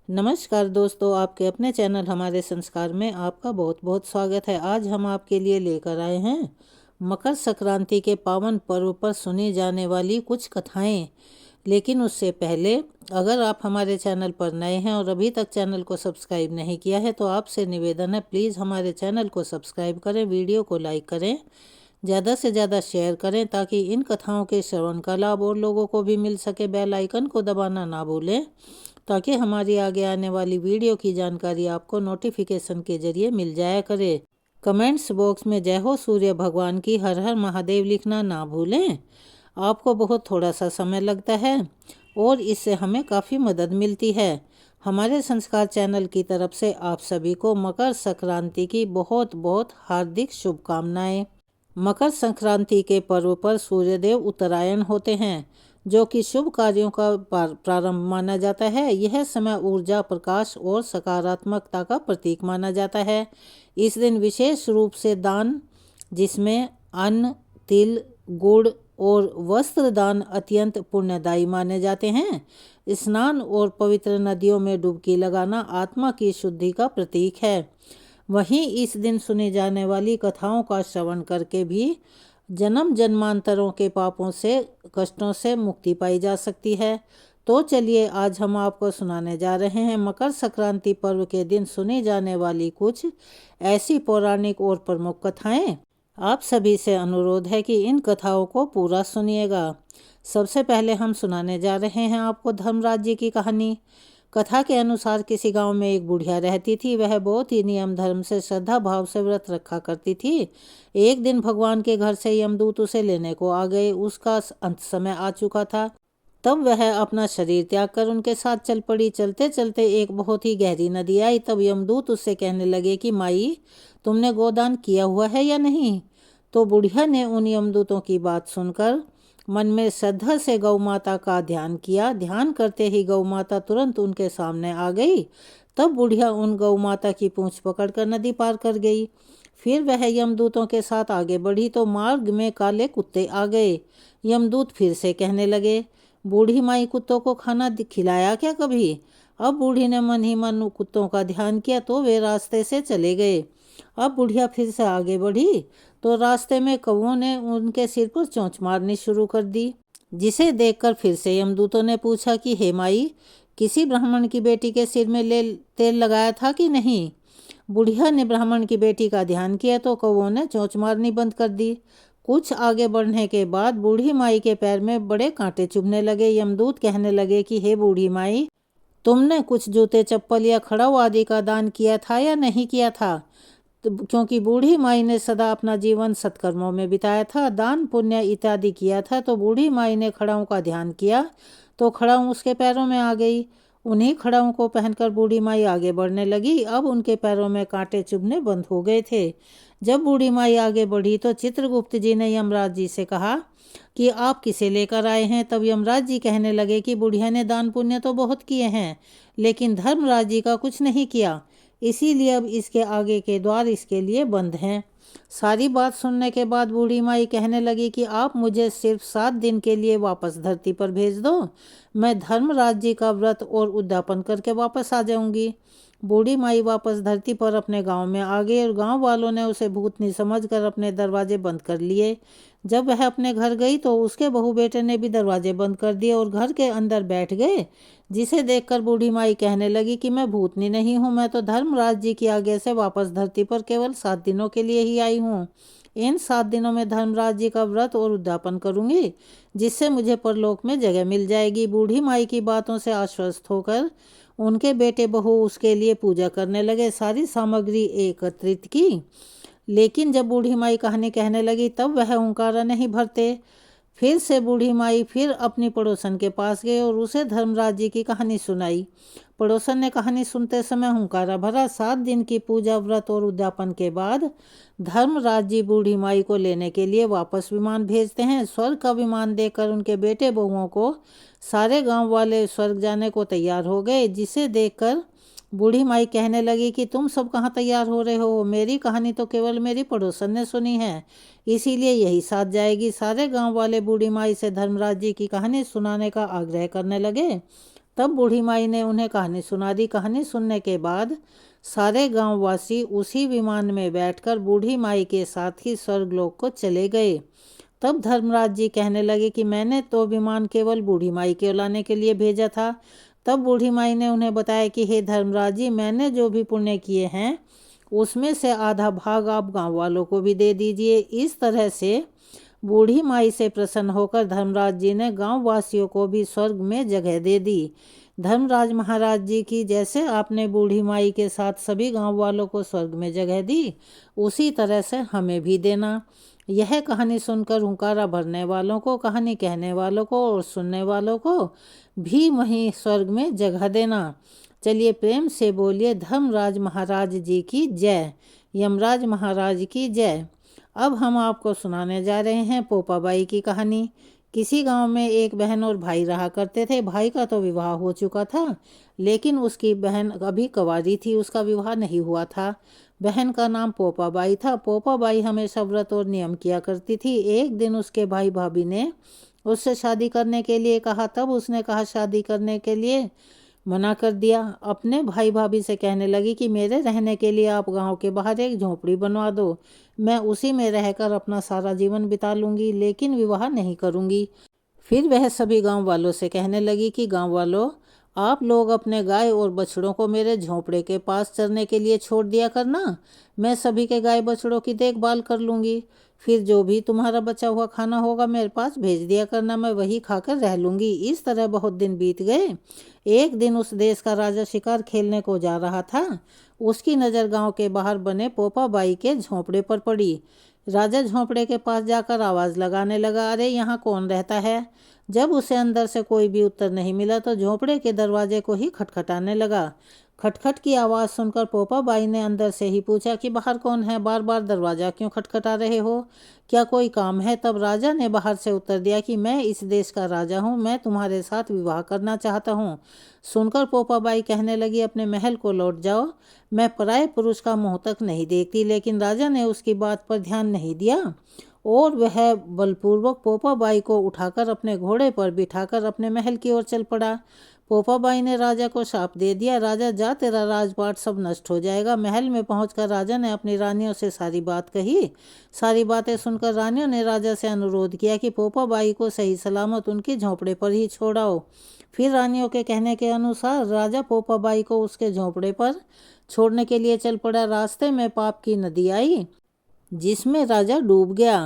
नमस्कार दोस्तों, आपके अपने चैनल हमारे संस्कार में आपका बहुत बहुत स्वागत है। आज हम आपके लिए लेकर आए हैं मकर संक्रांति के पावन पर्व पर सुनी जाने वाली कुछ कथाएं। लेकिन उससे पहले, अगर आप हमारे चैनल पर नए हैं और अभी तक चैनल को सब्सक्राइब नहीं किया है तो आपसे निवेदन है, प्लीज़ हमारे चैनल को सब्सक्राइब करें, वीडियो को लाइक करें, ज़्यादा से ज़्यादा शेयर करें ताकि इन कथाओं के श्रवण का लाभ और लोगों को भी मिल सके। बेल आइकन को दबाना ना भूलें ताकि हमारी आगे आने वाली वीडियो की जानकारी आपको नोटिफिकेशन के जरिए मिल जाया करे। कमेंट्स बॉक्स में जय हो सूर्य भगवान की, हर हर महादेव लिखना ना भूलें। आपको बहुत थोड़ा सा समय लगता है और इससे हमें काफ़ी मदद मिलती है। हमारे संस्कार चैनल की तरफ से आप सभी को मकर संक्रांति की बहुत बहुत हार्दिक शुभकामनाएं। मकर संक्रांति के पर्व पर सूर्यदेव उत्तरायण होते हैं, जो कि शुभ कार्यों का प्रारंभ माना जाता है। यह समय ऊर्जा, प्रकाश और सकारात्मकता का प्रतीक माना जाता है। इस दिन विशेष रूप से दान, जिसमें अन्न, तिल, गुड़ और वस्त्र दान अत्यंत पुण्यदायी माने जाते हैं। स्नान और पवित्र नदियों में डुबकी लगाना आत्मा की शुद्धि का प्रतीक है। वहीं इस दिन सुनी जाने वाली कथाओं का श्रवण करके भी जन्म जन्मांतरों के पापों से, कष्टों से मुक्ति पाई जा सकती है। तो चलिए, आज हम आपको सुनाने जा रहे हैं मकर संक्रांति पर्व के दिन सुनी जाने वाली कुछ ऐसी पौराणिक और प्रमुख कथाएं। आप सभी से अनुरोध है कि इन कथाओं को पूरा सुनिएगा। सबसे पहले हम सुनाने जा रहे हैं आपको धर्मराज जी की कहानी। कथा के अनुसार किसी गांव में एक बुढ़िया रहती थी। वह बहुत ही नियम धर्म से, श्रद्धा भाव से व्रत रखा करती थी। एक दिन भगवान के घर से यमदूत उसे लेने को आ गए। उसका अंत समय आ चुका था। तब वह अपना शरीर त्याग कर उनके साथ चल पड़ी। चलते चलते एक बहुत ही गहरी नदी आई। तब यमदूत उससे कहने लगे कि माई, तुमने गोदान किया हुआ है या नहीं? तो बुढ़िया ने उन यमदूतों की बात सुनकर मन में श्रद्धा से गौ माता का ध्यान किया। ध्यान करते ही गौ माता तुरंत उनके सामने आ गई। तब बुढ़िया उन गौ माता की पूंछ पकड़कर नदी पार कर गई। फिर वह यमदूतों के साथ आगे बढ़ी तो मार्ग में काले कुत्ते आ गए। यमदूत फिर से कहने लगे, बूढ़ी माई, कुत्तों को खाना खिलाया क्या कभी? अब बूढ़ी ने मन ही मन कुत्तों का ध्यान किया तो वे रास्ते से चले गए। अब बुढ़िया फिर से आगे बढ़ी तो रास्ते में कौवों ने उनके सिर पर चोंच मारनी शुरू कर दी, जिसे देखकर फिर से यमदूतों ने पूछा कि हे माई, किसी ब्राह्मण की बेटी के सिर में तेल लगाया था कि नहीं? बुढ़िया ने ब्राह्मण की बेटी का ध्यान किया तो कौवों ने चोंच मारनी बंद कर दी। कुछ आगे बढ़ने के बाद बूढ़ी माई के पैर में बड़े कांटे चुभने लगे। यमदूत कहने लगे कि हे बूढ़ी माई, तुमने कुछ जूते, चप्पल या खड़ाऊ आदि का दान किया था या नहीं किया था? क्योंकि बूढ़ी माई ने सदा अपना जीवन सत्कर्मों में बिताया था, दान पुण्य इत्यादि किया था। तो बूढ़ी माई ने खड़ाऊ का ध्यान किया तो खड़ाऊ उसके पैरों में आ गई। उन्हीं खड़ाऊ को पहनकर बूढ़ी माई आगे बढ़ने लगी। अब उनके पैरों में कांटे चुभने बंद हो गए थे। जब बूढ़ी माई आगे बढ़ी तो चित्रगुप्त जी ने यमराज जी से कहा कि आप किसे लेकर आए हैं? तब यमराज जी कहने लगे कि बुढ़िया ने दान पुण्य तो बहुत किए हैं, लेकिन धर्मराज जी का कुछ नहीं किया, इसीलिए अब इसके आगे के द्वार इसके लिए बंद हैं। सारी बात सुनने के बाद बूढ़ी माई कहने लगी कि आप मुझे सिर्फ 7 दिन के लिए वापस धरती पर भेज दो। मैं धर्मराज जी का व्रत और उद्यापन करके वापस आ जाऊंगी। बूढ़ी माई वापस धरती पर अपने गांव में आ गई और गांव वालों ने उसे भूतनी समझकर अपने दरवाजे बंद कर लिए। जब वह अपने घर गई तो उसके बहू बेटे ने भी दरवाजे बंद कर दिए और घर के अंदर बैठ गए, जिसे देखकर बूढ़ी माई कहने लगी कि मैं भूतनी नहीं हूँ, मैं तो धर्मराज जी की आज्ञा से वापस धरती पर केवल 7 दिनों के लिए ही आई हूँ। इन 7 दिनों में धर्मराज जी का व्रत और उद्यापन करूंगी, जिससे मुझे परलोक में जगह मिल जाएगी। बूढ़ी माई की बातों से आश्वस्त होकर उनके बेटे बहू उसके लिए पूजा करने लगे। सारी सामग्री एकत्रित की, लेकिन जब बूढ़ी माई कहानी कहने लगी तब वह हुंकारा नहीं भरते। फिर से बूढ़ी माई फिर अपनी पड़ोसन के पास गई और उसे धर्मराज जी की कहानी सुनाई। पड़ोसन ने कहानी सुनते समय हुंकारा भरा। 7 दिन की पूजा, व्रत और उद्यापन के बाद धर्मराज जी बूढ़ी माई को लेने के लिए वापस विमान भेजते हैं। स्वर्ग का विमान देखकर उनके बेटे बहुओं को सारे गांव वाले स्वर्ग जाने को तैयार हो गए, जिसे देखकर बूढ़ी माई कहने लगी कि तुम सब कहाँ तैयार हो रहे हो? मेरी कहानी तो केवल मेरी पड़ोसन ने सुनी है, इसीलिए यही साथ जाएगी। सारे गांव वाले बूढ़ी माई से धर्मराज जी की कहानी सुनाने का आग्रह करने लगे। तब बूढ़ी माई ने उन्हें कहानी सुना दी। कहानी सुनने के बाद सारे गांववासी उसी विमान में बैठकर बूढ़ी माई के साथ ही स्वर्गलोक को चले गए। तब धर्मराज जी कहने लगे कि मैंने तो विमान केवल बूढ़ी माई के लाने के लिए भेजा था। तब बूढ़ी माई ने उन्हें बताया कि हे धर्मराज जी, मैंने जो भी पुण्य किए हैं उसमें से आधा भाग आप गांव वालों को भी दे दीजिए। इस तरह से बूढ़ी माई से प्रसन्न होकर धर्मराज जी ने गांव वासियों को भी स्वर्ग में जगह दे दी। धर्मराज महाराज जी की, जैसे आपने बूढ़ी माई के साथ सभी गांव वालों को स्वर्ग में जगह दी, उसी तरह से हमें भी देना। यह कहानी सुनकर हुंकारा भरने वालों को, कहानी कहने वालों को और सुनने वालों को भी वहीं स्वर्ग में जगह देना। चलिए प्रेम से बोलिए धर्मराज महाराज जी की जय, यमराज महाराज की जय। अब हम आपको सुनाने जा रहे हैं पोपाबाई की कहानी। किसी गांव में एक बहन और भाई रहा करते थे। भाई का तो विवाह हो चुका था, लेकिन उसकी बहन अभी कुंवारी थी, उसका विवाह नहीं हुआ था। बहन का नाम पोपाबाई था। पोपाबाई हमेशा व्रत और नियम किया करती थी। एक दिन उसके भाई भाभी ने उससे शादी करने के लिए कहा। तब उसने कहा शादी करने के लिए मना कर दिया। अपने भाई भाभी से कहने लगी कि मेरे रहने के लिए आप गांव के बाहर एक झोपड़ी बनवा दो, मैं उसी में रहकर अपना सारा जीवन बिता लूंगी, लेकिन विवाह नहीं करूंगी। फिर वह सभी गांव वालों से कहने लगी कि गांव वालों, आप लोग अपने गाय और बछड़ों को मेरे झोंपड़े के पास चरने के लिए छोड़ दिया करना, मैं सभी के गाय बछड़ों की देखभाल कर लूंगी। फिर जो भी तुम्हारा बचा हुआ खाना होगा मेरे पास भेज दिया करना, मैं वही खाकर रह लूंगी। इस तरह बहुत दिन बीत गए। एक दिन उस देश का राजा शिकार खेलने को जा रहा था। उसकी नज़र गांव के बाहर बने पोपाबाई के झोंपड़े पर पड़ी। राजा झोंपड़े के पास जाकर आवाज़ लगाने लगा, अरे यहाँ कौन रहता है? जब उसे अंदर से कोई भी उत्तर नहीं मिला तो झोंपड़े के दरवाजे को ही खटखटाने लगा। खटखट की आवाज़ सुनकर पोपाबाई ने अंदर से ही पूछा कि बाहर कौन है? बार बार दरवाज़ा क्यों खटखटा रहे हो? क्या कोई काम है? तब राजा ने बाहर से उत्तर दिया कि मैं इस देश का राजा हूँ, मैं तुम्हारे साथ विवाह करना चाहता हूँ। सुनकर पोपाबाई कहने लगी, अपने महल को लौट जाओ, मैं पराये पुरुष का मुँह तक नहीं देखती। लेकिन राजा ने उसकी बात पर ध्यान नहीं दिया और वह बलपूर्वक पोपाबाई को उठाकर अपने घोड़े पर बिठाकर अपने महल की ओर चल पड़ा। पोपाबाई ने राजा को शाप दे दिया, राजा जा, तेरा राजपाट सब नष्ट हो जाएगा। महल में पहुंचकर राजा ने अपनी रानियों से सारी बात कही। सारी बातें सुनकर रानियों ने राजा से अनुरोध किया कि पोपाबाई को सही सलामत उनके झोंपड़े पर ही छोड़ाओ। फिर रानियों के कहने के अनुसार राजा पोपाबाई को उसके झोंपड़े पर छोड़ने के लिए चल पड़ा। रास्ते में पाप की नदी आई जिसमें राजा डूब गया।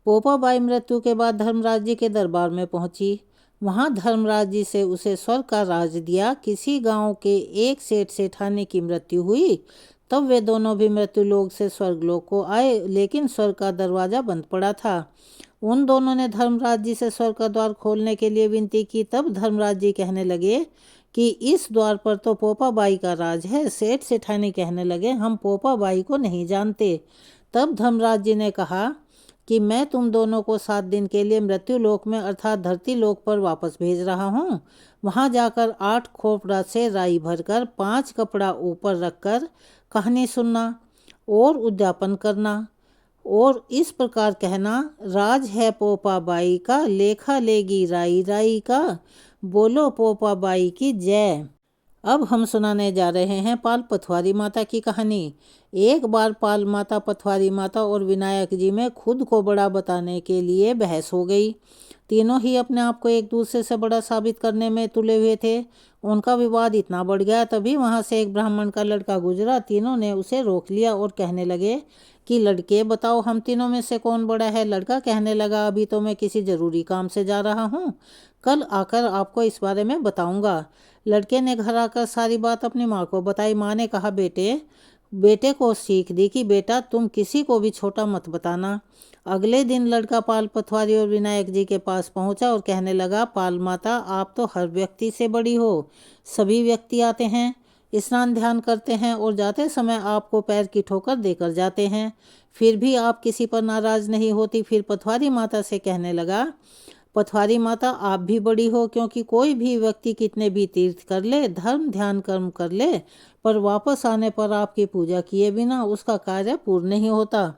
पोपाबाई मृत्यु के बाद धर्मराज जी के दरबार में पहुंची। वहां धर्मराज जी से उसे स्वर्ग का राज दिया। किसी गांव के एक सेठ सेठानी की मृत्यु हुई, तब वे दोनों भी मृत्यु लोक से स्वर्गलोक को आए, लेकिन स्वर्ग का दरवाजा बंद पड़ा था। उन दोनों ने धर्मराज जी से स्वर्ग का द्वार खोलने के लिए विनती की। तब धर्मराज जी कहने लगे कि इस द्वार पर तो पोपाबाई का राज है। सेठ सेठानी कहने लगे, हम पोपाबाई को नहीं जानते। तब धर्मराज जी ने कहा कि मैं तुम दोनों को 7 दिन के लिए मृत्यु लोक में अर्थात धरती लोक पर वापस भेज रहा हूँ। वहाँ जाकर 8 खोपड़ा से राई भरकर 5 कपड़ा ऊपर रखकर कहानी सुनना और उद्यापन करना और इस प्रकार कहना, राज है पोपाबाई का, लेखा लेगी राई राई का, बोलो पोपाबाई की जय। अब हम सुनाने जा रहे हैं पाल पथवारी माता की कहानी। एक बार पाल माता, पथवारी माता और विनायक जी में खुद को बड़ा बताने के लिए बहस हो गई। तीनों ही अपने आप को एक दूसरे से बड़ा साबित करने में तुले हुए थे। उनका विवाद इतना बढ़ गया, तभी वहां से एक ब्राह्मण का लड़का गुजरा। तीनों ने उसे रोक लिया और कहने लगे कि लड़के बताओ, हम तीनों में से कौन बड़ा है? लड़का कहने लगा, अभी तो मैं किसी जरूरी काम से जा रहा हूँ, कल आकर आपको इस बारे में बताऊंगा। लड़के ने घर आकर सारी बात अपनी माँ को बताई। माँ ने कहा, बेटे को सीख दी कि बेटा तुम किसी को भी छोटा मत बताना। अगले दिन लड़का पाल पथवारी और विनायक जी के पास पहुंचा और कहने लगा, पाल माता, आप तो हर व्यक्ति से बड़ी हो। सभी व्यक्ति आते हैं, स्नान ध्यान करते हैं और जाते समय आपको पैर की ठोकर देकर जाते हैं, फिर भी आप किसी पर नाराज नहीं होती। फिर पथवारी माता से कहने लगा, पथवारी माता, आप भी बड़ी हो, क्योंकि कोई भी व्यक्ति कितने भी तीर्थ कर ले, धर्म ध्यान कर्म कर ले, पर वापस आने पर आपकी पूजा किए बिना उसका कार्य पूर्ण नहीं होता।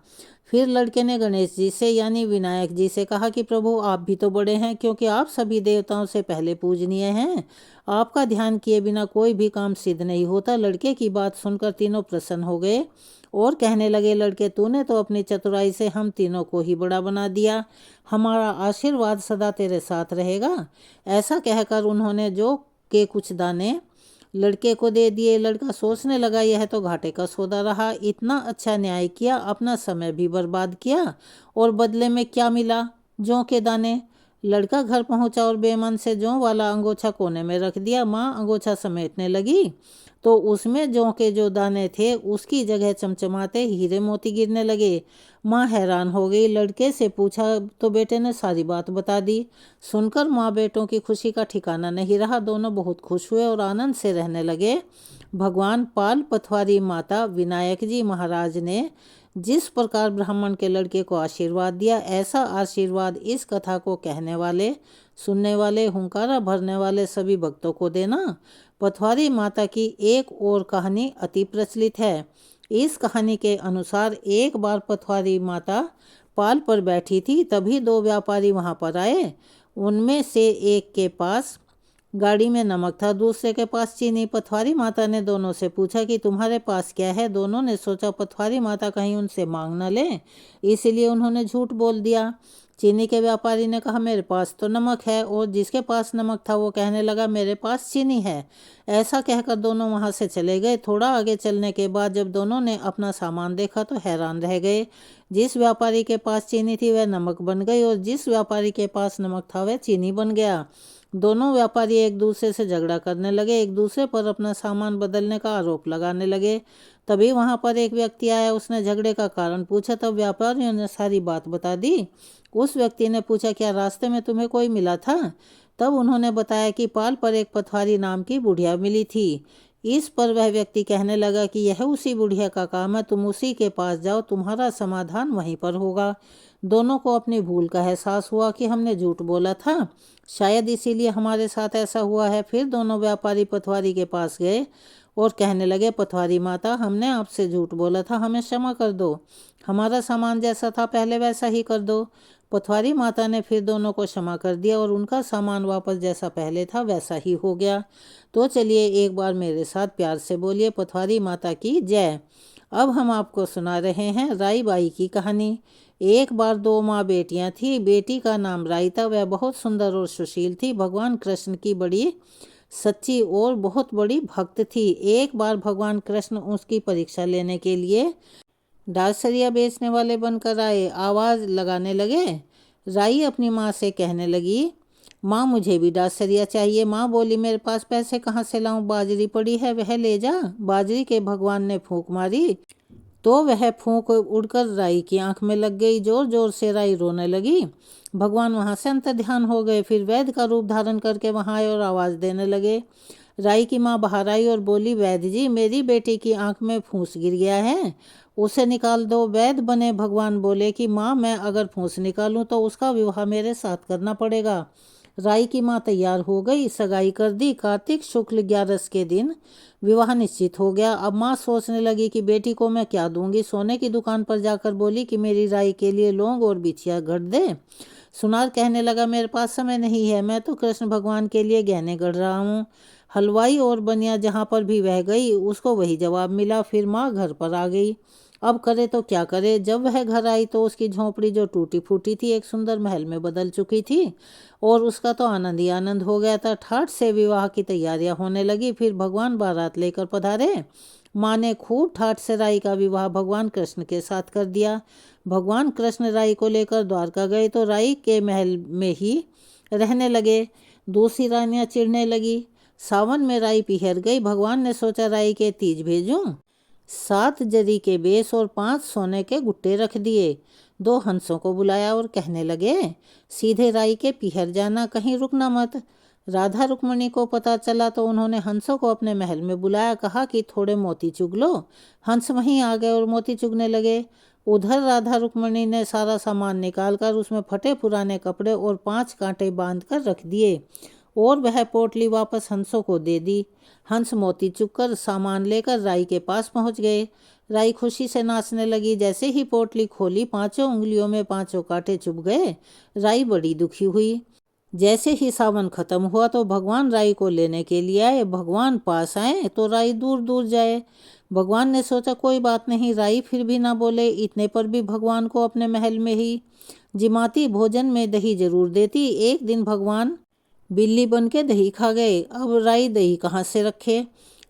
फिर लड़के ने गणेश जी से यानी विनायक जी से कहा कि प्रभु आप भी तो बड़े हैं, क्योंकि आप सभी देवताओं से पहले पूजनीय हैं। आपका ध्यान किए बिना कोई भी काम सिद्ध नहीं होता। लड़के की बात सुनकर तीनों प्रसन्न हो गए और कहने लगे, लड़के तूने तो अपनी चतुराई से हम तीनों को ही बड़ा बना दिया। हमारा आशीर्वाद सदा तेरे साथ रहेगा। ऐसा कहकर उन्होंने जो के कुछ दाने लड़के को दे दिए। लड़का सोचने लगा, यह तो घाटे का सौदा रहा। इतना अच्छा न्याय किया, अपना समय भी बर्बाद किया और बदले में क्या मिला? जौ के दाने। लड़का घर पहुंचा और बेमन से जौ वाला अंगोछा कोने में रख दिया। माँ अंगोछा समेटने लगी तो उसमें जौ के जो दाने थे उसकी जगह चमचमाते हीरे मोती गिरने लगे। माँ हैरान हो गई। लड़के से पूछा तो बेटे ने सारी बात बता दी। सुनकर माँ बेटों की खुशी का ठिकाना नहीं रहा। दोनों बहुत खुश हुए और आनंद से रहने लगे। भगवान पाल पथवारी माता विनायक जी महाराज ने जिस प्रकार ब्राह्मण के लड़के को आशीर्वाद दिया, ऐसा आशीर्वाद इस कथा को कहने वाले, सुनने वाले, हुंकारा भरने वाले सभी भक्तों को देना। पथवारी माता की एक और कहानी अति प्रचलित है। इस कहानी के अनुसार एक बार पथवारी माता पाल पर बैठी थी, तभी दो व्यापारी वहां पर आए। उनमें से एक के पास गाड़ी में नमक था, दूसरे के पास चीनी। पथवारी माता ने दोनों से पूछा कि तुम्हारे पास क्या है? दोनों ने सोचा पथवारी माता कहीं उनसे मांग न ले, इसलिए उन्होंने झूठ बोल दिया। चीनी के व्यापारी ने कहा, मेरे पास तो नमक है। और जिसके पास नमक था वो कहने लगा, मेरे पास चीनी है। ऐसा कहकर दोनों वहां से चले गए। थोड़ा आगे चलने के बाद जब दोनों ने अपना सामान देखा तो हैरान रह गए। जिस व्यापारी के पास चीनी थी वह नमक बन गई और जिस व्यापारी के पास नमक था वह चीनी बन गया। दोनों व्यापारी एक दूसरे से झगड़ा करने लगे, एक दूसरे पर अपना सामान बदलने का आरोप लगाने लगे। तभी वहां पर एक व्यक्ति आया, उसने झगड़े का कारण पूछा। तब व्यापारियों ने सारी बात बता दी। उस व्यक्ति ने पूछा, क्या रास्ते में तुम्हें कोई मिला था? तब उन्होंने बताया कि पाल पर एक पथवारी नाम की बुढ़िया मिली थी। इस पर वह व्यक्ति कहने लगा कि यह उसी बुढ़िया का काम है, तुम उसी के पास जाओ, तुम्हारा समाधान वहीं पर होगा। दोनों को अपनी भूल का एहसास हुआ कि हमने झूठ बोला था, शायद इसीलिए हमारे साथ ऐसा हुआ है। फिर दोनों व्यापारी पथवारी के पास गए और कहने लगे, पथवारी माता, हमने आपसे झूठ बोला था, हमें क्षमा कर दो। हमारा सामान जैसा था पहले वैसा ही कर दो। पथवारी माता ने फिर दोनों को क्षमा कर दिया और उनका सामान वापस जैसा पहले था वैसा ही हो गया। तो चलिए एक बार मेरे साथ प्यार से बोलिए, पथवारी माता की जय। अब हम आपको सुना रहे हैं राई बाई की कहानी। एक बार दो माँ बेटियां थी। बेटी का नाम राई था, वह बहुत सुंदर और सुशील थी। भगवान कृष्ण की बड़ी सच्ची और बहुत बड़ी भक्त थी। एक बार भगवान कृष्ण उसकी परीक्षा लेने के लिए डासरिया बेचने वाले बनकर आए। आवाज लगाने लगे। राई अपनी माँ से कहने लगी, माँ मुझे भी डासरिया चाहिए। माँ बोली, मेरे पास पैसे कहाँ से लाऊं? बाजरी पड़ी है, वह ले जा। बाजरी के भगवान ने फूंक मारी तो वह फूंक उड़कर राई की आंख में लग गई। जोर जोर से राई रोने लगी। भगवान वहां से अंतर्ध्यान हो गए। फिर वैद्य का रूप धारण करके वहां आए और आवाज देने लगे। राई की माँ बाहर आई और बोली, वैद्य जी, मेरी बेटी की आंख में फूंस गिर गया है, उसे निकाल दो। वैद्य बने भगवान बोले कि माँ, मैं अगर फूंस निकालूं तो उसका विवाह मेरे साथ करना पड़ेगा। राई की माँ तैयार हो गई, सगाई कर दी। कार्तिक शुक्ल 11 के दिन विवाह निश्चित हो गया। अब माँ सोचने लगी कि बेटी को मैं क्या दूंगी। सोने की दुकान पर जाकर बोली कि मेरी राई के लिए लौंग और बिछिया गढ़ दे। सुनार कहने लगा, मेरे पास समय नहीं है, मैं तो कृष्ण भगवान के लिए गहने गढ़ रहा हूँ। हलवाई और बनिया जहाँ पर भी वह गई उसको वही जवाब मिला। फिर माँ घर पर आ गई। अब करे तो क्या करे। जब वह घर आई तो उसकी झोंपड़ी जो टूटी फूटी थी एक सुंदर महल में बदल चुकी थी और उसका तो आनंद ही आनंद हो गया था। ठाठ से विवाह की तैयारियां होने लगी। फिर भगवान बारात लेकर पधारे। माँ ने खूब ठाठ से राई का विवाह भगवान कृष्ण के साथ कर दिया। भगवान कृष्ण राई को लेकर द्वारका गए तो राई के महल में ही रहने लगे। दूसरी रानियां चिढ़ने लगी। सावन में राई पिहर गई। भगवान ने सोचा राई के तीज भेजूं। 7 जरी के बेस और 5 सोने के गुट्टे रख दिए। 2 हंसों को बुलाया और कहने लगे, सीधे राई के पिहर जाना, कहीं रुकना मत। राधा रुक्मणी को पता चला तो उन्होंने हंसों को अपने महल में बुलाया, कहा कि थोड़े मोती चुग लो। हंस वहीं आ गए और मोती चुगने लगे। उधर राधा रुक्मणी ने सारा सामान निकालकर उसमें फटे पुराने कपड़े और 5 कांटे बांध कर रख दिए और वह पोटली वापस हंसों को दे दी। हंस मोती चुगकर सामान लेकर राई के पास पहुंच गए। राई खुशी से नाचने लगी। जैसे ही पोटली खोली, पांचों उंगलियों में पांचों कांटे चुभ गए। राई बड़ी दुखी हुई। जैसे ही सावन खत्म हुआ तो भगवान राई को लेने के लिए आए। भगवान पास आए तो राई दूर दूर जाए। भगवान ने सोचा कोई बात नहीं, राई फिर भी ना बोले। इतने पर भी भगवान को अपने महल में ही जिमाती भोजन में दही जरूर देती। एक दिन भगवान बिल्ली बन के दही खा गए। अब राई दही कहाँ से रखे।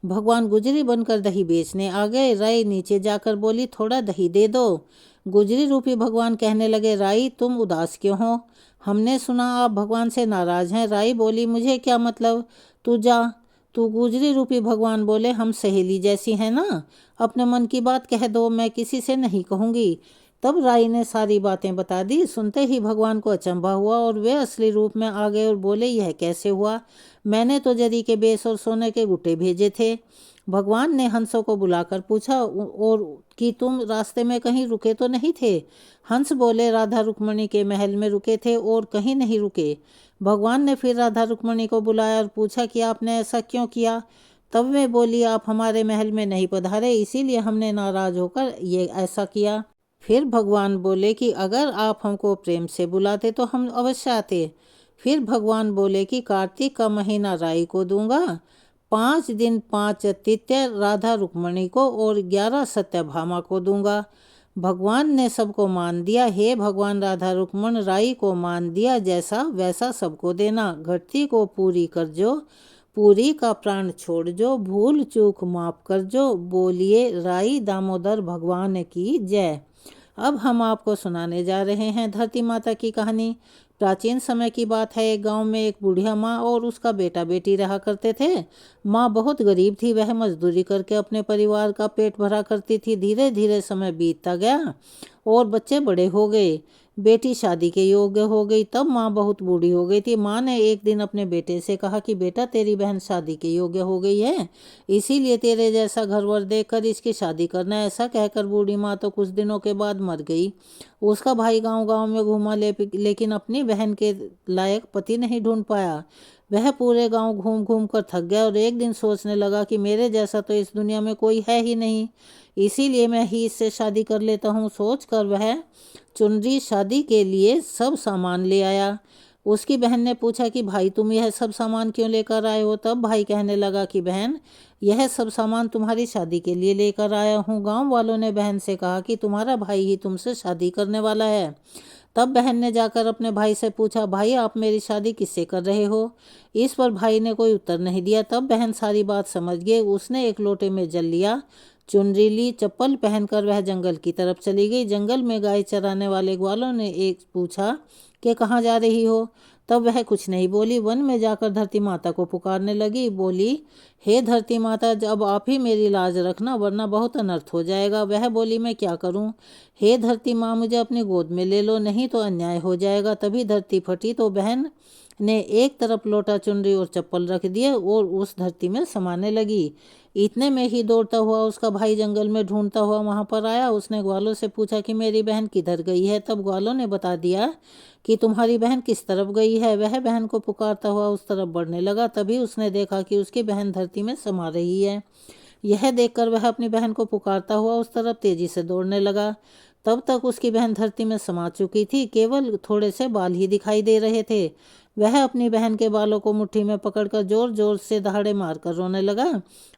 भगवान गुजरी बनकर दही बेचने आ गए। राई नीचे जाकर बोली, थोड़ा दही दे दो। गुजरी रूपी भगवान कहने लगे, राई तुम उदास क्यों हो? हमने सुना आप भगवान से नाराज हैं। राई बोली, मुझे क्या मतलब, तू जा। तू गुजरी रूपी भगवान बोले, हम सहेली जैसी हैं ना, अपने मन की बात कह दो, मैं किसी से नहीं कहूँगी। तब राई ने सारी बातें बता दी। सुनते ही भगवान को अचंभा हुआ और वे असली रूप में आ गए और बोले, यह कैसे हुआ? मैंने तो जरी के बेस और सोने के गुट्टे भेजे थे। भगवान ने हंसों को बुलाकर पूछा और कि तुम रास्ते में कहीं रुके तो नहीं थे? हंस बोले, राधा रुक्मणी के महल में रुके थे और कहीं नहीं रुके। भगवान ने फिर राधा रुक्मणी को बुलाया और पूछा कि आपने ऐसा क्यों किया? तब वे बोली, आप हमारे महल में नहीं पधारे, इसीलिए हमने नाराज होकर ये ऐसा किया। फिर भगवान बोले कि अगर आप हमको प्रेम से बुलाते तो हम अवश्य आते। फिर भगवान बोले कि कार्तिक का महीना राई को दूंगा, 5 दिन 5 तिथ्य राधा रुक्मणी को और 11 सत्यभामा को दूंगा। भगवान ने सबको मान दिया। हे भगवान, राधा रुक्मण राई को मान दिया, जैसा वैसा सबको देना। घटती को पूरी कर जो, पूरी का प्राण छोड़ जो, भूल चूक माफ कर जो, बोलिए राई दामोदर भगवान की जय। अब हम आपको सुनाने जा रहे हैं धरती माता की कहानी। प्राचीन समय की बात है। एक गांव में एक बुढ़िया माँ और उसका बेटा बेटी रहा करते थे। माँ बहुत गरीब थी। वह मजदूरी करके अपने परिवार का पेट भरा करती थी। धीरे धीरे समय बीतता गया और बच्चे बड़े हो गए। बेटी शादी के योग्य हो गई। तब माँ बहुत बूढ़ी हो गई थी। माँ ने एक दिन अपने बेटे से कहा कि बेटा, तेरी बहन शादी के योग्य हो गई है, इसीलिए तेरे जैसा घरवर देखकर इसकी शादी करना। ऐसा कहकर बूढ़ी माँ तो कुछ दिनों के बाद मर गई। उसका भाई गांव गांव में घूमा लेकिन अपनी बहन के लायक पति नहीं ढूंढ पाया। वह पूरे गांव घूम घूम कर थक गया और एक दिन सोचने लगा कि मेरे जैसा तो इस दुनिया में कोई है ही नहीं, इसीलिए मैं ही इससे शादी कर लेता हूँ। सोचकर वह चुनरी शादी के लिए सब सामान ले आया। उसकी बहन ने पूछा कि भाई, तुम यह सब सामान क्यों लेकर आए हो? तब भाई कहने लगा कि बहन, यह सब सामान तुम्हारी शादी के लिए लेकर आया हूँ। गांव वालों ने बहन से कहा कि तुम्हारा भाई ही तुमसे शादी करने वाला है। तब बहन ने जाकर अपने भाई से पूछा, भाई आप मेरी शादी किससे कर रहे हो? इस पर भाई ने कोई उत्तर नहीं दिया। तब बहन सारी बात समझ गई। उसने एक लोटे में जल लिया, चुनरी ली, चप्पल पहनकर वह जंगल की तरफ चली गई। जंगल में गाय चराने वाले ग्वालों ने एक पूछा कि कहाँ जा रही हो? तब वह कुछ नहीं बोली। वन में जाकर धरती माता को पुकारने लगी। बोली, हे धरती माता, अब आप ही मेरी लाज रखना, वरना बहुत अनर्थ हो जाएगा। वह बोली, मैं क्या करूं? हे धरती माँ, मुझे अपनी गोद में ले लो, नहीं तो अन्याय हो जाएगा। तभी धरती फटी तो बहन ने एक तरफ लोटा, चुनरी और चप्पल रख दिए और उस धरती में समाने लगी। इतने में ही दौड़ता हुआ उसका भाई जंगल में ढूंढता हुआ वहां पर आया। उसने ग्वालों से पूछा कि मेरी बहन किधर गई है? तब ग्वालों ने बता दिया कि तुम्हारी बहन किस तरफ गई है। वह बहन को पुकारता हुआ उस तरफ बढ़ने लगा। तभी उसने देखा कि उसकी बहन धरती में समा रही है। यह देखकर वह अपनी बहन को पुकारता हुआ उस तरफ तेजी से दौड़ने लगा। तब तक उसकी बहन धरती में समा चुकी थी। केवल थोड़े से बाल ही दिखाई दे रहे थे। वह अपनी बहन के बालों को मुट्ठी में पकड़कर जोर जोर से दहाड़े मारकर रोने लगा।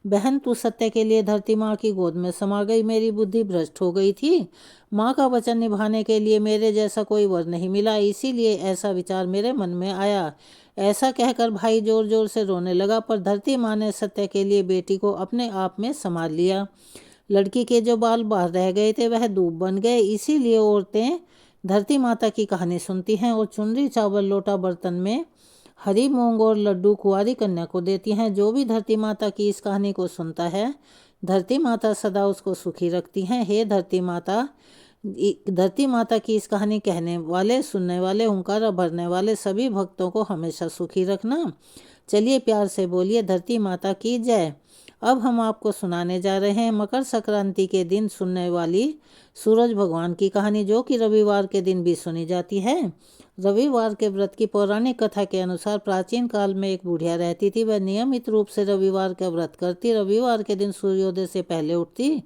बहन, तू सत्य के लिए धरती माँ की गोद में समा गई। मेरी बुद्धि भ्रष्ट हो गई थी। माँ का वचन निभाने के लिए मेरे जैसा कोई वर नहीं मिला, इसीलिए ऐसा विचार मेरे मन में आया। ऐसा कहकर भाई जोर जोर से रोने लगा। पर धरती माँ ने सत्य के लिए बेटी को अपने आप में संभाल लिया। लड़की के जो बाल बाहर रह गए थे वह दूब बन गए। इसीलिए औरतें धरती माता की कहानी सुनती हैं और चुनरी, चावल, लोटा, बर्तन में हरी मूंग और लड्डू कुंवारी कन्या को देती हैं। जो भी धरती माता की इस कहानी को सुनता है, धरती माता सदा उसको सुखी रखती हैं। हे धरती माता, धरती माता की इस कहानी कहने वाले, सुनने वाले, हुंकारा भरने वाले सभी भक्तों को हमेशा सुखी रखना। चलिए प्यार से बोलिए, धरती माता की जय। अब हम आपको सुनाने जा रहे हैं मकर संक्रांति के दिन सुनने वाली सूरज भगवान की कहानी, जो कि रविवार के दिन भी सुनी जाती है। रविवार के व्रत की पौराणिक कथा के अनुसार प्राचीन काल में एक बुढ़िया रहती थी। वह नियमित रूप से रविवार का व्रत करती, रविवार के दिन सूर्योदय से पहले उठती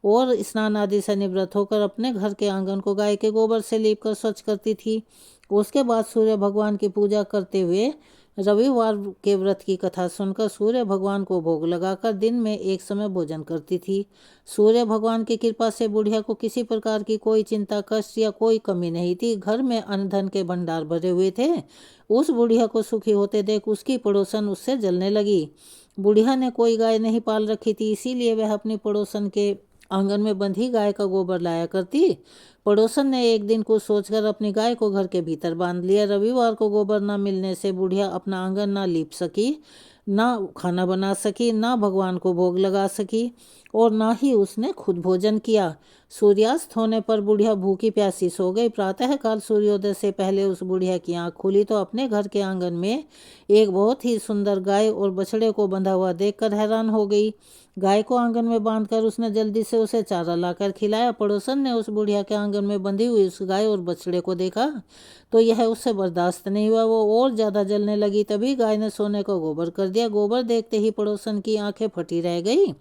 और स्नान आदि से निवृत्त होकर अपने घर के आंगन को गाय के गोबर से लीप कर स्वच्छ करती थी। उसके बाद सूर्य भगवान की पूजा करते हुए रविवार के व्रत की कथा सुनकर सूर्य भगवान को भोग लगाकर दिन में एक समय भोजन करती थी। सूर्य भगवान की कृपा से बुढ़िया को किसी प्रकार की कोई चिंता, कष्ट या कोई कमी नहीं थी। घर में अन्न धन के भंडार भरे हुए थे। उस बुढ़िया को सुखी होते देख उसकी पड़ोसन उससे जलने लगी। बुढ़िया ने कोई गाय नहीं पाल रखी थी, इसीलिए वह अपनी पड़ोसन के आंगन में बंधी गाय का गोबर लाया करती। पड़ोसन ने एक दिन कुछ सोचकर अपनी गाय को घर के भीतर बांध लिया। रविवार को गोबर न मिलने से बुढ़िया अपना आंगन ना लीप सकी, ना खाना बना सकी, ना भगवान को भोग लगा सकी और ना ही उसने खुद भोजन किया। सूर्यास्त होने पर बुढ़िया भूखी प्यासी सो गई। प्रातःकाल सूर्योदय से पहले उस बुढ़िया की आंख खुली तो अपने घर के आंगन में एक बहुत ही सुंदर गाय और बछड़े को बंधा हुआ देखकर हैरान हो गई। गाय को आंगन में बांधकर उसने जल्दी से उसे चारा लाकर खिलाया। पड़ोसन ने उस बुढ़िया के आंगन में बंधी हुई उस गाय और बछड़े को देखा तो यह उससे बर्दाश्त नहीं हुआ, वो और ज़्यादा जलने लगी। तभी गाय ने सोने को गोबर कर दिया। गोबर देखते ही पड़ोसन की आंखें फटी रह गई।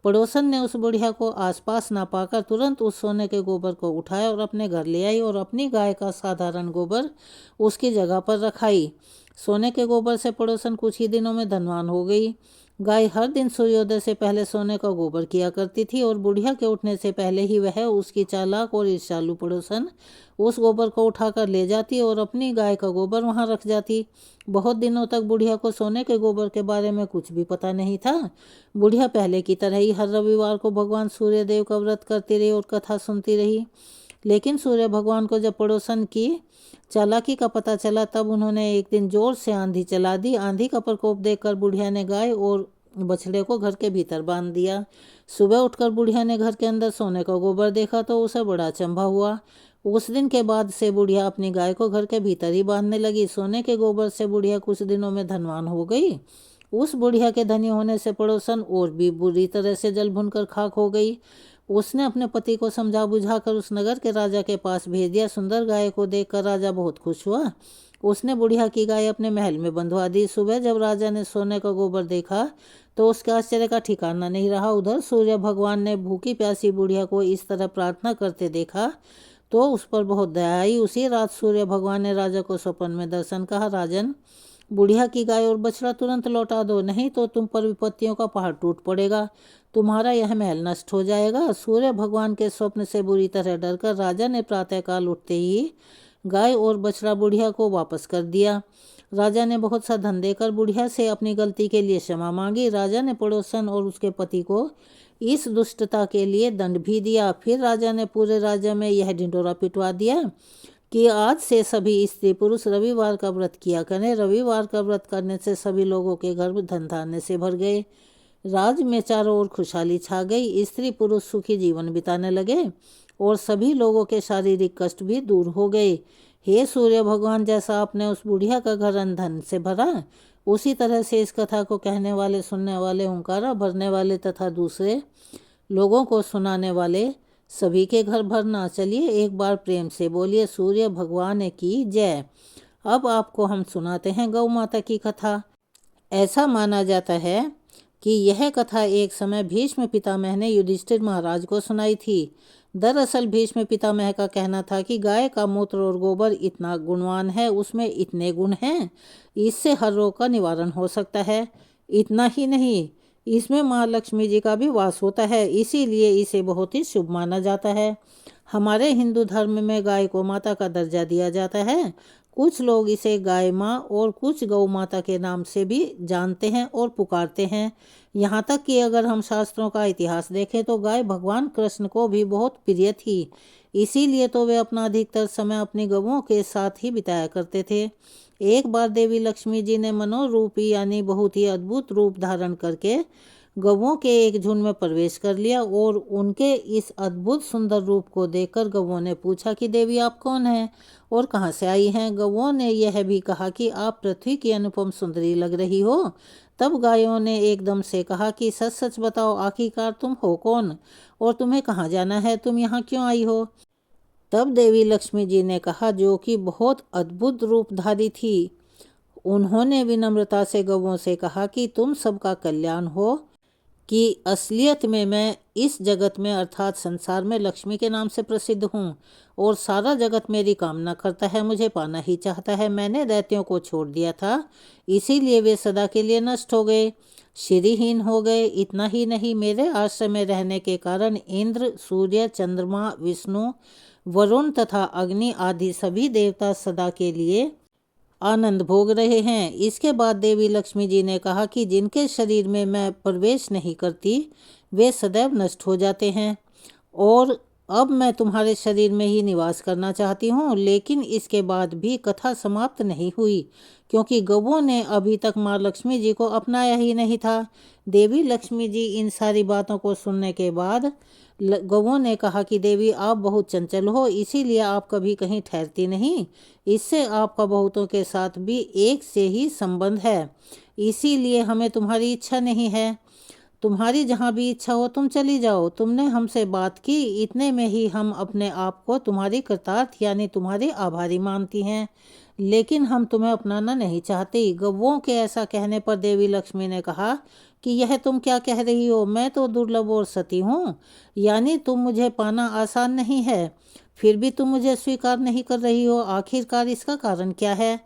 पड़ोसन ने उस बुढ़िया को आसपास ना पाकर तुरंत उस सोने के गोबर को उठाया और अपने घर ले आई और अपनी गाय का साधारण गोबर उसकी जगह पर रखाई। सोने के गोबर से पड़ोसन कुछ ही दिनों में धनवान हो गई। गाय हर दिन सूर्योदय से पहले सोने का गोबर किया करती थी और बुढ़िया के उठने से पहले ही वह उसकी चालाक और ईर्ष्यालु पड़ोसन उस गोबर को उठाकर ले जाती और अपनी गाय का गोबर वहां रख जाती। बहुत दिनों तक बुढ़िया को सोने के गोबर के बारे में कुछ भी पता नहीं था। बुढ़िया पहले की तरह ही हर रविवार को भगवान सूर्यदेव का व्रत करती रही और कथा सुनती रही। लेकिन सूर्य भगवान को जब पड़ोसन की चालाकी का पता चला तब उन्होंने एक दिन जोर से आंधी चला दी। आंधी का प्रकोप देखकर बुढ़िया ने गाय और बछड़े को घर के भीतर बांध दिया। सुबह उठकर बुढ़िया ने घर के अंदर सोने का गोबर देखा तो उसे बड़ा अचंभा हुआ। उस दिन के बाद से बुढ़िया अपनी गाय को घर के भीतर ही बांधने लगी। सोने के गोबर से बुढ़िया कुछ दिनों में धनवान हो गई। उस बुढ़िया के धनी होने से पड़ोसन और भी बुरी तरह से जल भुनकर खाक हो गई। उसने अपने पति को समझा बुझाकर उस नगर के राजा के पास भेज दिया। सुंदर गाय को देखकर राजा बहुत खुश हुआ। उसने बुढ़िया की गाय अपने महल में बंधवा दी। सुबह जब राजा ने सोने का गोबर देखा तो उसके आश्चर्य का ठिकाना नहीं रहा। उधर सूर्य भगवान ने भूखी प्यासी बुढ़िया को इस तरह प्रार्थना करते देखा तो उस पर बहुत दया आई। उसी रात सूर्य भगवान ने राजा को स्वप्न में दर्शन कहा, राजन, बुढ़िया की गाय और बछड़ा तुरंत लौटा दो, नहीं तो तुम पर विपत्तियों का पहाड़ टूट पड़ेगा, तुम्हारा यह महल नष्ट हो जाएगा। सूर्य भगवान के स्वप्न से बुरी तरह डरकर राजा ने प्रातःकाल उठते ही गाय और बछड़ा बुढ़िया को वापस कर दिया। राजा ने बहुत सा धन देकर बुढ़िया से अपनी गलती के लिए क्षमा मांगी। राजा ने पड़ोसन और उसके पति को इस दुष्टता के लिए दंड भी दिया। फिर राजा ने पूरे राज्य में यह ढिंढोरा पिटवा दिया कि आज से सभी स्त्री पुरुष रविवार का व्रत किया करें। रविवार का व्रत करने से सभी लोगों के घर धन धान्य से भर गए। राज में चारों ओर खुशहाली छा गई। स्त्री पुरुष सुखी जीवन बिताने लगे और सभी लोगों के शारीरिक कष्ट भी दूर हो गए। हे सूर्य भगवान, जैसा आपने उस बुढ़िया का घर अन्न धन से भरा, उसी तरह से इस कथा को कहने वाले, सुनने वाले, हुंकारा भरने वाले तथा दूसरे लोगों को सुनाने वाले सभी के घर भरना। चलिए एक बार प्रेम से बोलिए, सूर्य भगवान की जय। अब आपको हम सुनाते हैं गौ माता की कथा। ऐसा माना जाता है कि यह कथा एक समय भीष्म पितामह ने युधिष्ठिर महाराज को सुनाई थी। दरअसल भीष्म पितामह का कहना था कि गाय का मूत्र और गोबर इतना गुणवान है, उसमें इतने गुण हैं, इससे हर रोग का निवारण हो सकता है। इतना ही नहीं, इसमें माँ लक्ष्मी जी का भी वास होता है, इसीलिए इसे बहुत ही शुभ माना जाता है। हमारे हिंदू धर्म में गाय को माता का दर्जा दिया जाता है। कुछ लोग इसे गाय माँ और कुछ गौ माता के नाम से भी जानते हैं और पुकारते हैं। यहाँ तक कि अगर हम शास्त्रों का इतिहास देखें तो गाय भगवान कृष्ण को भी बहुत प्रिय थी, इसीलिए तो वे अपना अधिकतर समय अपनी गौओं के साथ ही बिताया करते थे। एक बार देवी लक्ष्मी जी ने मनोरूपी यानी बहुत ही अद्भुत रूप धारण करके गौओं के एक झुंड में प्रवेश कर लिया और उनके इस अद्भुत सुंदर रूप को देखकर गौओं ने पूछा कि देवी आप कौन हैं और कहाँ से आई हैं। गौओं ने यह भी कहा कि आप पृथ्वी की अनुपम सुंदरी लग रही हो। तब गायों ने एकदम से कहा कि सच सच बताओ, आखिरकार तुम हो कौन और तुम्हें कहाँ जाना है, तुम यहाँ क्यों आई हो। तब देवी लक्ष्मी जी ने कहा, जो कि बहुत अद्भुत रूपधारी थी। उन्होंने विनम्रता से गौओं से कहा कि तुम सबका कल्याण हो, कि असलियत में मैं इस जगत में अर्थात संसार में लक्ष्मी के नाम से प्रसिद्ध हूँ और सारा जगत मेरी कामना करता है, मुझे पाना ही चाहता है। मैंने दैत्यों को छोड़ दिया था, इसीलिए वे सदा के लिए नष्ट हो गए, श्रीहीन हो गए। इतना ही नहीं, मेरे आश्रम में रहने के कारण इंद्र, सूर्य, चंद्रमा, विष्णु, वरुण तथा अग्नि आदि सभी देवता सदा के लिए आनंद भोग रहे हैं। इसके बाद देवी लक्ष्मी जी ने कहा कि जिनके शरीर में मैं प्रवेश नहीं करती वे सदैव नष्ट हो जाते हैं, और अब मैं तुम्हारे शरीर में ही निवास करना चाहती हूँ। लेकिन इसके बाद भी कथा समाप्त नहीं हुई, क्योंकि गौओं ने अभी तक माँ लक्ष्मी जी को अपनाया ही नहीं था। देवी लक्ष्मी जी इन सारी बातों को सुनने के बाद गौओं ने कहा कि देवी, आप बहुत चंचल हो, इसीलिए आप कभी कहीं ठहरती नहीं। इससे आपका बहुतों के साथ भी एक से ही संबंध है, इसीलिए हमें तुम्हारी इच्छा नहीं है। तुम्हारी जहाँ भी इच्छा हो तुम चली जाओ। तुमने हमसे बात की, इतने में ही हम अपने आप को तुम्हारी कृतार्थ यानी तुम्हारी आभारी मानती हैं, लेकिन हम तुम्हें अपनाना नहीं चाहते। गौओं के ऐसा कहने पर देवी लक्ष्मी ने कहा कि यह तुम क्या कह रही हो, मैं तो दुर्लभ और सती हूँ, यानी तुम मुझे पाना आसान नहीं है, फिर भी तुम मुझे स्वीकार नहीं कर रही हो। आखिरकार इसका कारण क्या है?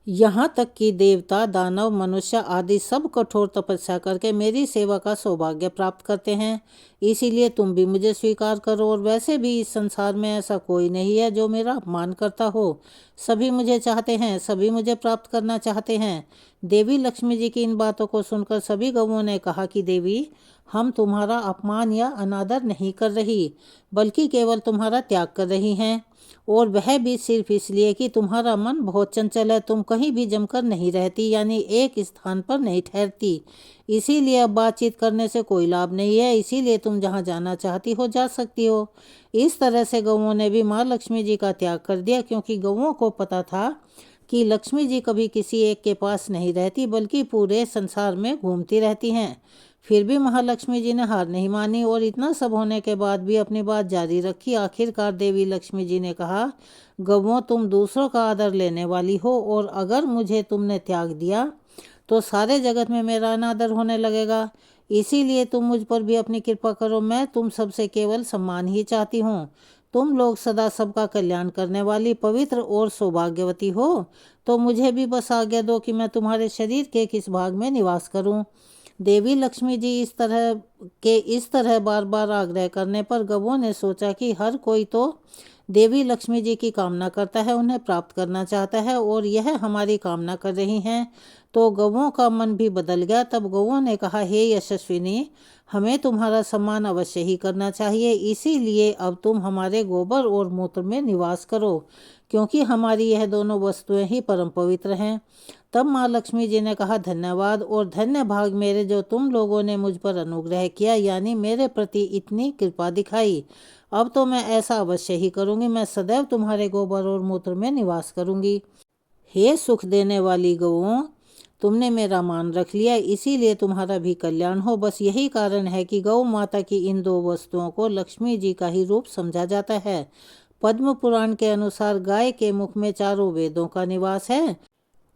यहाँ तक कि देवता, दानव, मनुष्य आदि सब कठोर तपस्या करके मेरी सेवा का सौभाग्य प्राप्त करते हैं, इसीलिए तुम भी मुझे स्वीकार करो। और वैसे भी इस संसार में ऐसा कोई नहीं है जो मेरा अपमान करता हो। सभी मुझे चाहते हैं, सभी मुझे प्राप्त करना चाहते हैं। देवी लक्ष्मी जी की इन बातों को सुनकर सभी गौओं ने कहा कि देवी, हम तुम्हारा अपमान या अनादर नहीं कर रही, बल्कि केवल तुम्हारा त्याग कर रही हैं, और वह भी सिर्फ इसलिए कि तुम्हारा मन बहुत चंचल है, तुम कहीं भी जमकर नहीं रहती, यानी एक स्थान पर नहीं ठहरती। इसीलिए अब बातचीत करने से कोई लाभ नहीं है, इसीलिए तुम जहाँ जाना चाहती हो जा सकती हो। इस तरह से गौओं ने भी माँ लक्ष्मी जी का त्याग कर दिया, क्योंकि गौओं को पता था कि लक्ष्मी जी कभी किसी एक के पास नहीं रहती, बल्कि पूरे संसार में घूमती रहती हैं। फिर भी महालक्ष्मी जी ने हार नहीं मानी और इतना सब होने के बाद भी अपनी बात जारी रखी। आखिरकार देवी लक्ष्मी जी ने कहा, गौओं, तुम दूसरों का आदर लेने वाली हो, और अगर मुझे तुमने त्याग दिया तो सारे जगत में मेरा अनादर होने लगेगा। इसीलिए तुम मुझ पर भी अपनी कृपा करो। मैं तुम सबसे केवल सम्मान ही चाहती हूँ। तुम लोग सदा सबका कल्याण करने वाली पवित्र और सौभाग्यवती हो, तो मुझे भी बस आज्ञा दो कि मैं तुम्हारे शरीर के किस भाग में निवास करूं। देवी लक्ष्मी जी इस तरह बार बार आग्रह करने पर गौओं ने सोचा कि हर कोई तो देवी लक्ष्मी जी की कामना करता है, उन्हें प्राप्त करना चाहता है, और यह हमारी कामना कर रही हैं। तो गौओं का मन भी बदल गया। तब गौओं ने कहा, हे यशस्विनी, हमें तुम्हारा सम्मान अवश्य ही करना चाहिए, इसीलिए अब तुम हमारे गोबर और मूत्र में निवास करो, क्योंकि हमारी यह दोनों वस्तुएं ही परम पवित्र हैं। तब माँ लक्ष्मी जी ने कहा, धन्यवाद और धन्य भाग मेरे, जो तुम लोगों ने मुझ पर अनुग्रह किया, यानी मेरे प्रति इतनी कृपा दिखाई। अब तो मैं ऐसा अवश्य ही करूंगी, मैं सदैव तुम्हारे गोबर और मूत्र में निवास करूंगी। हे सुख देने वाली गौओं, तुमने मेरा मान रख लिया, इसीलिए तुम्हारा भी कल्याण हो। बस यही कारण है कि गौ माता की इन दो वस्तुओं को लक्ष्मी जी का ही रूप समझा जाता है। पद्म पुराण के अनुसार गाय के मुख में चारों वेदों का निवास है।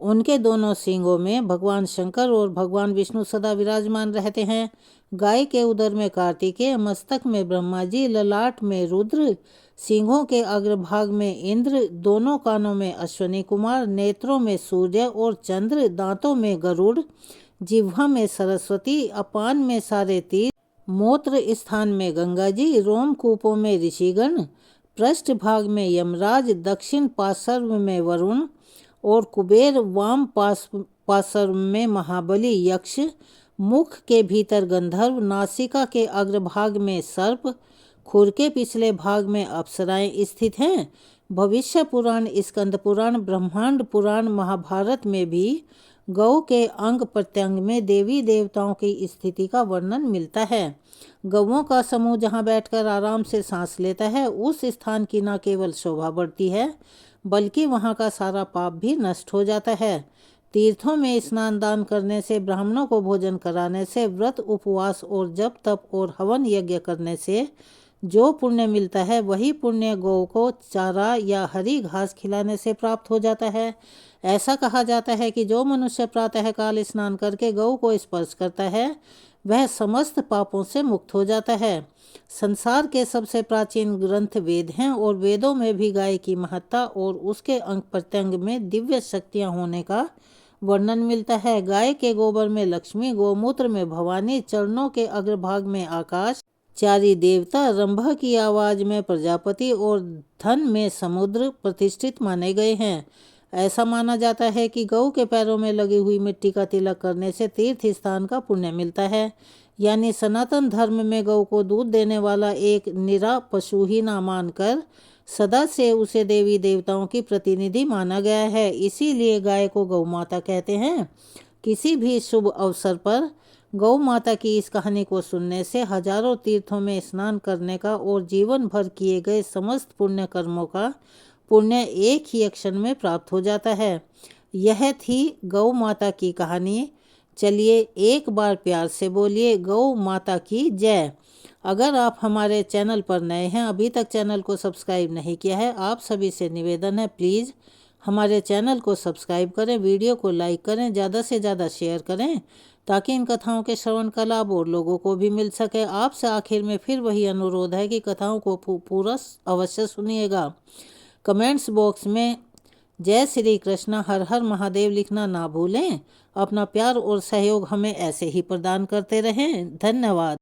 उनके दोनों सींगों में भगवान शंकर और भगवान विष्णु सदा विराजमान रहते हैं। गाय के उदर में कार्तिकेय, मस्तक में ब्रह्मा जी, ललाट में रुद्र, सींगों के अग्रभाग में इंद्र, दोनों कानों में अश्वनी कुमार, नेत्रों में सूर्य और चंद्र, दांतों में गरुड़, जिह्वा में सरस्वती, अपान में सारे तीर, मूत्र स्थान में गंगा जी, रोमकूपों में ऋषिगण, पृष्ठ भाग में यमराज, दक्षिण पार्श्व में वरुण और कुबेर, वाम पार्श्व में महाबली यक्ष, मुख के भीतर गंधर्व, नासिका के अग्रभाग में सर्प, खुर के पिछले भाग में अप्सराएं स्थित हैं। भविष्य पुराण, स्कंद पुराण, ब्रह्मांड पुराण, महाभारत में भी गौ के अंग प्रत्यंग में देवी देवताओं की स्थिति का वर्णन मिलता है। गौओं का समूह जहाँ बैठकर आराम से सांस लेता है, उस स्थान की न केवल शोभा बढ़ती है, बल्कि वहाँ का सारा पाप भी नष्ट हो जाता है। तीर्थों में स्नान दान करने से, ब्राह्मणों को भोजन कराने से, व्रत उपवास और जप तप और हवन यज्ञ करने से जो पुण्य मिलता है वही पुण्य गौ को चारा या हरी घास खिलाने से प्राप्त हो जाता है। ऐसा कहा जाता है कि जो मनुष्य प्रातःकाल स्नान करके गौ को स्पर्श करता है वह समस्त पापों से मुक्त हो जाता है। संसार के सबसे प्राचीन ग्रंथ वेद हैं और वेदों में भी गाय की महत्ता और उसके अंग प्रत्यंग में दिव्य शक्तियां होने का वर्णन मिलता है। गाय के गोबर में लक्ष्मी, गोमूत्र में भवानी, चरणों के अग्रभाग में आकाश, चारी देवता, रंभा की आवाज में प्रजापति और धन में समुद्र प्रतिष्ठित माने गए हैं। ऐसा माना जाता है कि गौ के पैरों में लगी हुई मिट्टी का तिलक करने से तीर्थ स्थान का पुण्य मिलता है। यानी सनातन धर्म में गौ को दूध देने वाला एक निरा पशु ही ना मानकर सदा से उसे देवी देवताओं की प्रतिनिधि माना गया है। इसीलिए गाय को गौ माता कहते हैं। किसी भी शुभ अवसर पर गौ माता की इस कहानी को सुनने से हजारों तीर्थों में स्नान करने का और जीवन भर किए गए समस्त पुण्य कर्मों का पुण्य एक ही क्षण में प्राप्त हो जाता है। यह थी गौ माता की कहानी। चलिए एक बार प्यार से बोलिए गौ माता की जय। अगर आप हमारे चैनल पर नए हैं, अभी तक चैनल को सब्सक्राइब नहीं किया है, आप सभी से निवेदन है प्लीज़ हमारे चैनल को सब्सक्राइब करें, वीडियो को लाइक करें, ज़्यादा से ज़्यादा शेयर करें ताकि इन कथाओं के श्रवण का लाभ और लोगों को भी मिल सके। आपसे आखिर में फिर वही अनुरोध है कि कथाओं को पूरा अवश्य सुनिएगा। कमेंट्स बॉक्स में जय श्री कृष्ण, हर हर महादेव लिखना ना भूलें। अपना प्यार और सहयोग हमें ऐसे ही प्रदान करते रहें। धन्यवाद।